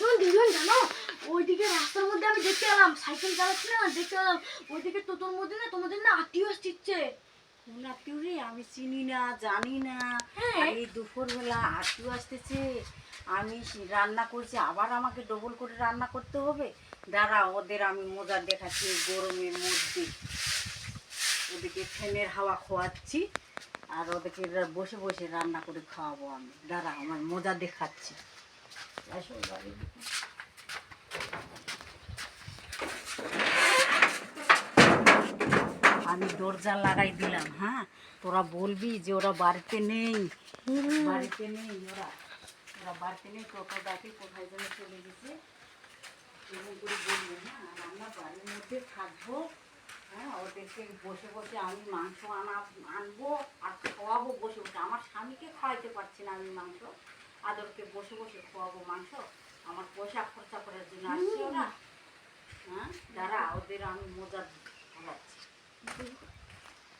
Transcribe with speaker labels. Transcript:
Speaker 1: দুজন দুজন জানো ওইদিকে রাস্তার মধ্যে আমি দেখতে এলাম, সাইকেল চালাচ্ছি না, দেখতে এলাম ওইদিকে তোর মধ্যে না তোমাদের না আত্মীয় আসছে।
Speaker 2: কোন আত্মীয় রে? আমি চিনি না, জানি না। আর এই দুপুরবেলা আত্মীয় আসতেছে, আমি রান্না করছি, আবার আমাকে ডবল করে রান্না করতে হবে। দাঁড়া, ওদের আমি মজা দেখাচ্ছি এই গরমের মধ্যে। ওদেরকে ফ্যানের হাওয়া খোয়াচ্ছি আর ওদেরকে বসে বসে রান্না করে খাওয়াবো আমি। দাঁড়া, আমার মজা দেখাচ্ছি। আসো বাড়ির দিকে। আমি দরজা লাগাই দিলাম। হ্যাঁ, তোরা বলবি যে ওরা বাড়িতে নেই, বাড়িতে নেই, ওরা ওরা বাড়িতে নেই, টোটো ডাকে কোথায় যেন চলে গেছে, এরকম করে বলবো। হ্যাঁ, আর আমরা বাড়ির মধ্যে থাকবো। হ্যাঁ, ওদেরকে বসে বসে আমি মাংস আনবো আর খাওয়াবো বসে বসে। আমার স্বামীকে খাওয়াইতে পারছি না আমি মাংস, আদরকে বসে বসে খাওয়াবো মাংস। আমার পয়সা খরচা করার জন্য আসছে ওরা। হ্যাঁ, দাঁড়া, ওদের আমি মজা দেখাচ্ছি।